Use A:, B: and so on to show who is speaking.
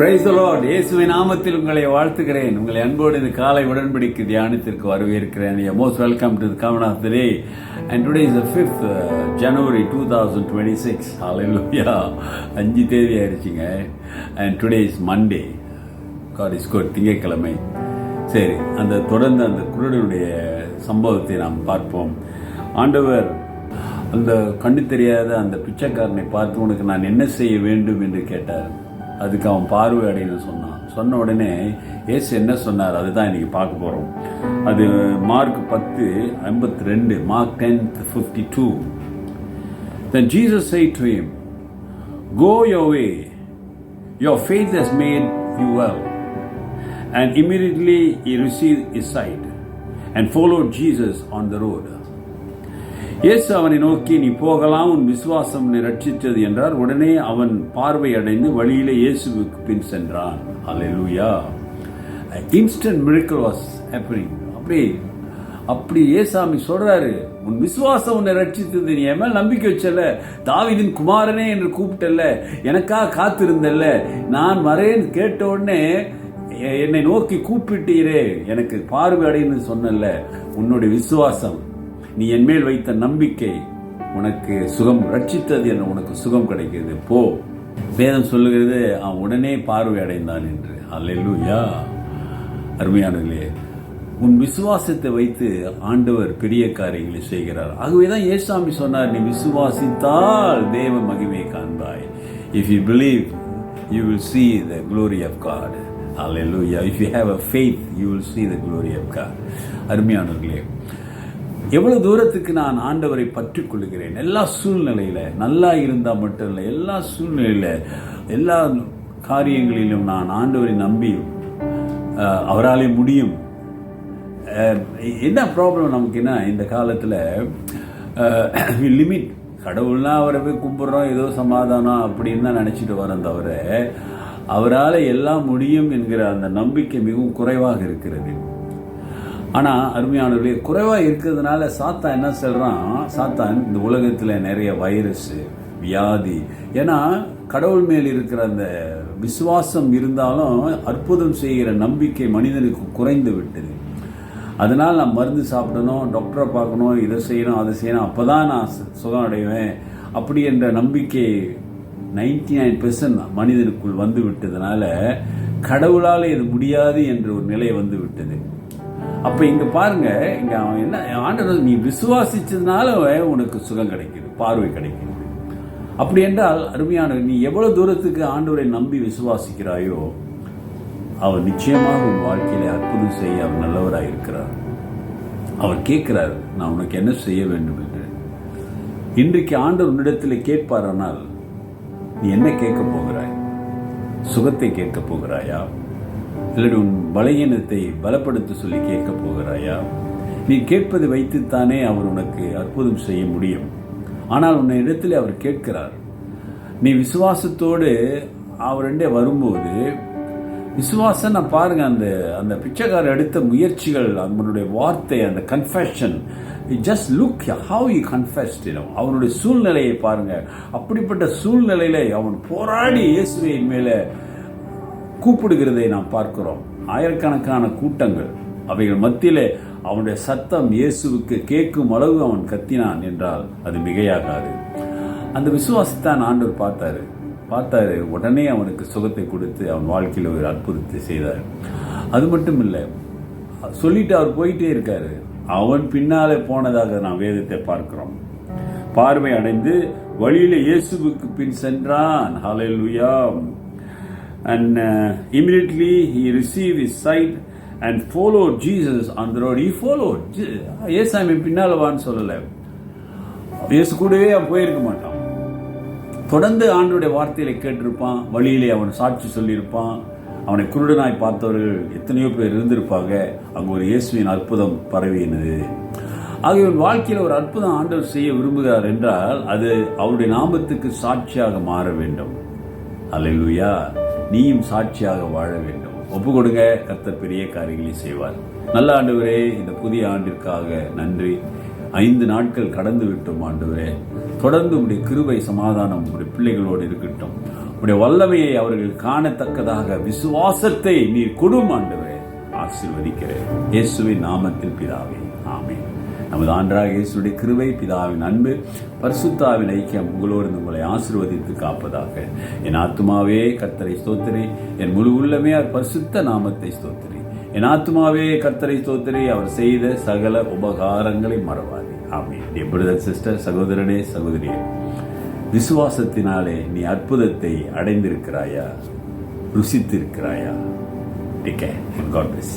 A: Praise the Lord. இயேசுவின் நாமத்தில் உங்களை வாழ்த்துகிறேன். உங்களை அன்போடு இந்த காலை உடன்படிக்கை தியானத்திற்கு வரவேற்கிறேன். Most welcome to the comment of the day. And today is the 5th January 2026. Hallelujah. 5 தேதி ஆயிடுச்சுங்க. And today is Monday. God is good. திங்கட்கிழமை. சரி, தொடர்ந்து அந்த குருடனுடைய சம்பவத்தை நாம் பார்ப்போம். ஆண்டவர் அந்த கண்ணு தெரியாத அந்த பிச்சைக்காரனை பார்த்து, உனக்கு நான் என்ன செய்ய வேண்டும் என்று கேட்டார். அதுக்கு அவன் பார்வை அடையணும்னு சொன்னான். சொன்ன உடனே இயேசு என்ன சொன்னார், அதுதான் இன்னைக்கு பார்க்க போகிறோம். அது mark 10:52, Mark 10:52. Then Jesus said to him, "Go your way, your faith has made you well." And immediately he received his sight and followed Jesus on the road. இயேசு அவனை நோக்கி, நீ போகலாம், உன் விசுவாசம் உன்னை ரட்சித்தது என்றார். உடனே அவன் பார்வை அடைந்து வழியிலே இயேசுவுக்கு பின் சென்றான். Hallelujah. Instant miracle was happening. அப்படி ஏசாமி சொல்றாரு, உன் விசுவாசம் உன்னை ரட்சித்தது, நீ என் மேல் நம்பிக்கை வச்சல, தாவீதின் குமாரனே என்று கூப்பிட்டல்ல, எனக்காக காத்திருந்தல்ல, நான் வரேன் கேட்ட உடனே என்னை நோக்கி கூப்பிட்டீரே, எனக்கு பார்வை அடைன்னு சொன்னல, உன்னுடைய விசுவாசம், நீ என் மேல் வைத்த நம்பிக்கை உனக்கு சுகம் ரட்சித்தது என்று, உனக்கு சுகம் கிடைக்கிறது, போ. வேதம் சொல்லுகிறது, அவன் உடனே பார்வை அடைந்தான் என்று. அல்லேலூயா. அருமையானவர்களே, உன் விசுவாசத்தை வைத்து ஆண்டவர் பெரிய காரியங்களை செய்கிறார். ஆகவேதான் ஏசாமி சொன்னார், நீ விசுவாசித்தால் தேவ மகிமையை காண்பாய். If you believe, you will see the glory of God. Hallelujah. If you have a faith, you will see the glory of God. அருமையானவர்களே, எவ்வளவு தூரத்துக்கு நான் ஆண்டவரை பற்றி கொள்கிறேன். எல்லா சூழ்நிலையில நல்லா இருந்தா மட்டும் இல்லை, எல்லா சூழ்நிலையில எல்லா காரியங்களிலும் நான் ஆண்டவரை நம்பி அவராலே முடியும். என்ன ப்ராப்ளம் நமக்குன்னா, இந்த காலத்தில் லிமிட், கடவுள்னா அவரை போய் கும்பிட்றோம், ஏதோ சமாதானம் அப்படின்னு தான் நினச்சிட்டு வரோம் தவிர, அவரால் எல்லாம் முடியும் என்கிற அந்த நம்பிக்கை மிகவும் குறைவாக இருக்கிறது. ஆனால் அருமையானவர்களே, குறைவாக இருக்கிறதுனால சாத்தான் என்ன சொல்கிறான், சாத்தான் இந்த உலகத்தில் நிறைய வைரஸ், வியாதி, ஏன்னா கடவுள் மேல் இருக்கிற அந்த விசுவாசம் இருந்தாலும் அற்புதம் செய்கிற நம்பிக்கை மனிதனுக்கு குறைந்து விட்டது. அதனால் நான் மருந்து சாப்பிடணும், டாக்டரை பார்க்கணும், இதை செய்யணும், அதை செய்யணும், அப்போ தான் நான் சுகம் அடைவேன், அப்படி என்ற நம்பிக்கை 99% மனிதனுக்குள் வந்து விட்டதுனால கடவுளால் இது முடியாது என்ற ஒரு நிலை வந்து விட்டது. அப்போ இங்கே பாருங்க, இங்கே அவன் என்ன, ஆண்டவர் நீ விசுவாசிச்சதுனால உனக்கு சுகம் கிடைக்குது, பார்வை கிடைக்குது. அப்படி என்றால் அருமையான, நீ எவ்வளவு தூரத்துக்கு ஆண்டவரை நம்பி விசுவாசிக்கிறாயோ அவர் நிச்சயமாக உன் வாழ்க்கையில அற்புதம் செய்ய அவர் நல்லவராக இருக்கிறார். அவர் கேட்கிறார், நான் உனக்கு என்ன செய்ய வேண்டும் என்று. இன்றைக்கு ஆண்டவர் உன்னிடத்தில் கேட்பாரானால் நீ என்ன கேட்க போகிறாய்? சுகத்தை கேட்க போகிறாயா? இல்லை உன் பலகீனத்தை பலப்படுத்த சொல்லி கேட்க போகிறாயா? நீ கேட்பதை வைத்துத்தானே அவர் உனக்கு அற்புதம் செய்ய முடியும். ஆனால் உன்னை இடத்துல அவர் கேட்கிறார். நீ விசுவாசத்தோடு அவருடைய வரும்போது, விசுவாசம் நான் பாருங்க, அந்த பிச்சைக்காரர் எடுத்த முயற்சிகள், அவனுடைய வார்த்தை, அந்த confession, just look how you confessed. அவனுடைய சூழ்நிலையை பாருங்க. அப்படிப்பட்ட சூழ்நிலையில அவன் போராடி இயேசுவின் மேல கூப்பிடுகிறதை நாம் பார்க்கிறோம். ஆயிரக்கணக்கான கூட்டங்கள், அவைகள் மத்தியிலே அவனுடைய சத்தம் இயேசுவுக்கு கேட்கும் அளவு அவன் கத்தினான் என்றால் அது மிகையாகாது. அந்த விசுவாசத்தான் ஆண்டவர் பார்த்தாரு. உடனே அவனுக்கு சுகத்தை கொடுத்து அவன் வாழ்க்கையில் ஒரு அற்புதத்தை செய்தார். அது மட்டும் இல்லை, சொல்லிட்டு அவர் போயிட்டே இருக்காரு. அவன் பின்னாலே போனதாக நாம் வேதத்தை பார்க்கிறோம். பார்வை அடைந்து வழியில இயேசுவுக்கு பின் சென்றான். ஹல்லேலூயா. And immediately he received his sight and followed Jesus on the road. He followed. ஏசாமி பின்னால வான்னு சொல்லல, இயேசு கூடவே அவன் போயிருக்க மாட்டான். தொடர்ந்து ஆண்டவருடைய வார்த்தையில கேட்டிருப்பான். வழியிலே அவன் சாட்சி சொல்லியிருப்பான். அவனை குருடனாய் பார்த்தவர்கள் எத்தனையோ பேர் இருந்திருப்பாங்க. அங்கு ஒரு இயேசுவின் அற்புதம் பரவினது. ஆகிய வாழ்க்கையில் ஒரு அற்புதம் ஆண்டவர் செய்ய விரும்புகிறார் என்றால் அது அவருடைய நாமத்துக்கு சாட்சியாக மாற வேண்டும். அல்லேலூயா. நீயும் சாட்சியாக வாழ வேண்டும். ஒப்பு கொடுங்க, கர்த்தர் பெரிய காரியங்களை செய்வார். நல்ல ஆண்டவரே, இந்த புதிய ஆண்டிற்காக நன்றி. 5 நாட்கள் கடந்து விட்டோம் ஆண்டவரே. தொடர்ந்து உங்களுடைய கிருபை சமாதானம் உங்களுடைய பிள்ளைகளோடு இருக்கட்டும். உடைய வல்லமையை அவர்கள் காணத்தக்கதாக விசுவாசத்தை நீர் கொடும் ஆண்டவரே. ஆசீர்வதிக்கிறேன் இயேசுவின் நாமத்தில் பிதாவே, ஆமென். நமது ஆண்டவராகிய இயேசுவுடைய கிருபை, பிதாவின் அன்பு, பரிசுத்தாவின் ஐக்கியம் உங்களை ஆசீர்வதித்து காப்பதாக. என் ஆத்துமாவே கர்த்தரை ஸ்தோத்திரி, என் முழு உள்ளமே அவர் பரிசுத்த நாமத்தை ஸ்தோத்திரி. என் ஆத்துமாவே கர்த்தரை ஸ்தோத்திரி, அவர் செய்த சகல உபகாரங்களை மறவாதே. ஆமென். என் பிரதர் சிஸ்டர், சகோதரனே சகோதரியே, விசுவாசத்தினாலே நீ அற்புதத்தை அடைந்திருக்கிறாயா? ருசித்திருக்கிறாயா? Take care and God bless.